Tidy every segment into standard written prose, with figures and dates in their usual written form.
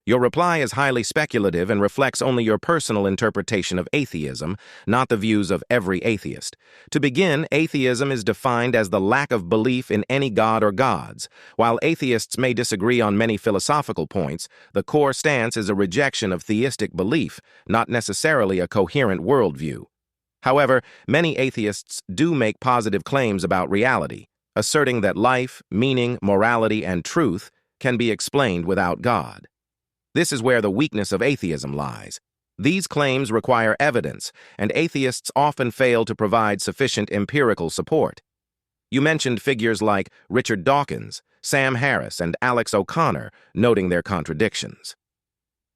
Your reply is highly speculative and reflects only your personal interpretation of atheism, not the views of every atheist. To begin, atheism is defined as the lack of belief in any god or gods. While atheists may disagree on many philosophical points, the core stance is a rejection of theistic belief, not necessarily a coherent worldview. However, many atheists do make positive claims about reality, asserting that life, meaning, morality, and truth can be explained without God. This is where the weakness of atheism lies. These claims require evidence, and atheists often fail to provide sufficient empirical support. You mentioned figures like Richard Dawkins, Sam Harris, and Alex O'Connor, noting their contradictions.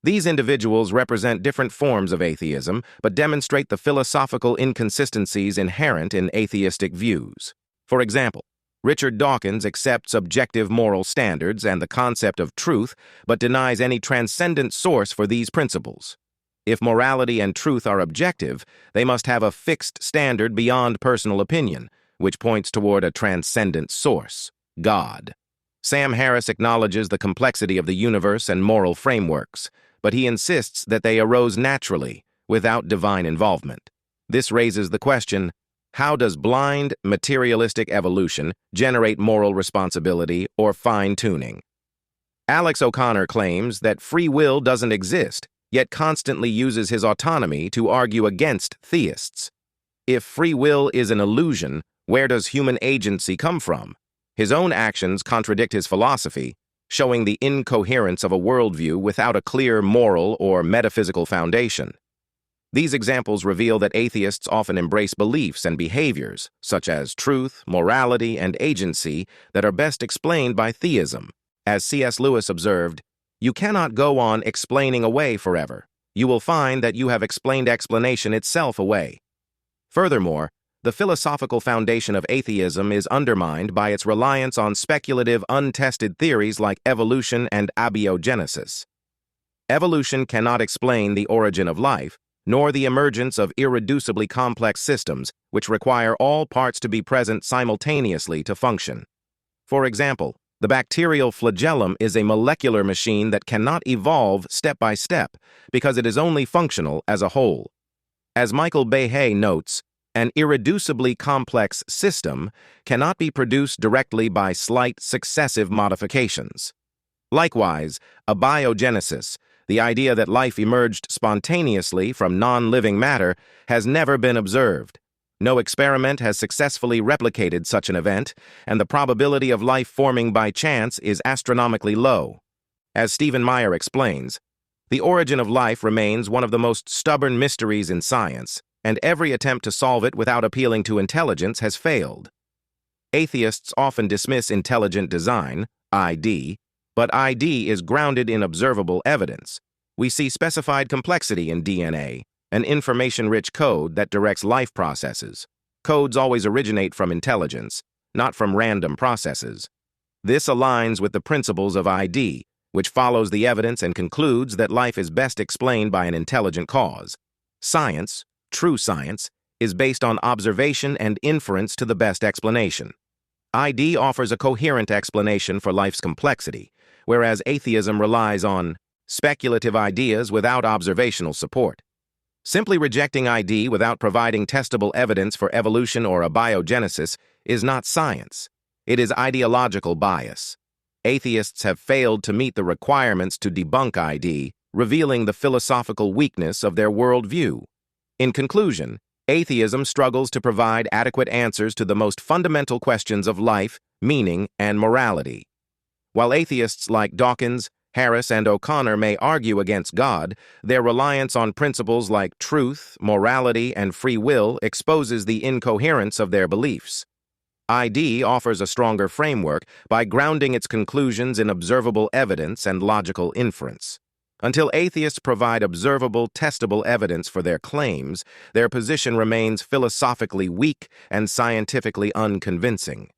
These individuals represent different forms of atheism, but demonstrate the philosophical inconsistencies inherent in atheistic views. For example, Richard Dawkins accepts objective moral standards and the concept of truth, but denies any transcendent source for these principles. If morality and truth are objective, they must have a fixed standard beyond personal opinion, which points toward a transcendent source, God. Sam Harris acknowledges the complexity of the universe and moral frameworks, but he insists that they arose naturally, without divine involvement. This raises the question, how does blind, materialistic evolution generate moral responsibility or fine-tuning? Alex O'Connor claims that free will doesn't exist, yet constantly uses his autonomy to argue against theists. If free will is an illusion, where does human agency come from? His own actions contradict his philosophy, showing the incoherence of a worldview without a clear moral or metaphysical foundation. These examples reveal that atheists often embrace beliefs and behaviors, such as truth, morality, and agency, that are best explained by theism. As C.S. Lewis observed, "You cannot go on explaining away forever. You will find that you have explained explanation itself away." Furthermore, the philosophical foundation of atheism is undermined by its reliance on speculative, untested theories like evolution and abiogenesis. Evolution cannot explain the origin of life, nor the emergence of irreducibly complex systems which require all parts to be present simultaneously to function. For example, the bacterial flagellum is a molecular machine that cannot evolve step by step because it is only functional as a whole. As Michael Behe notes, an irreducibly complex system cannot be produced directly by slight successive modifications. Likewise, abiogenesis, the idea that life emerged spontaneously from non-living matter, has never been observed. No experiment has successfully replicated such an event, and the probability of life forming by chance is astronomically low. As Stephen Meyer explains, the origin of life remains one of the most stubborn mysteries in science, and every attempt to solve it without appealing to intelligence has failed. Atheists often dismiss intelligent design, ID, but ID is grounded in observable evidence. We see specified complexity in DNA, an information-rich code that directs life processes. Codes always originate from intelligence, not from random processes. This aligns with the principles of ID, which follows the evidence and concludes that life is best explained by an intelligent cause. Science, true science, is based on observation and inference to the best explanation. ID offers a coherent explanation for life's complexity, whereas atheism relies on speculative ideas without observational support. Simply rejecting ID without providing testable evidence for evolution or abiogenesis is not science. It is ideological bias. Atheists have failed to meet the requirements to debunk ID, revealing the philosophical weakness of their worldview. In conclusion, atheism struggles to provide adequate answers to the most fundamental questions of life, meaning, and morality. While atheists like Dawkins, Harris, and O'Connor may argue against God, their reliance on principles like truth, morality, and free will exposes the incoherence of their beliefs. ID offers a stronger framework by grounding its conclusions in observable evidence and logical inference. Until atheists provide observable, testable evidence for their claims, their position remains philosophically weak and scientifically unconvincing.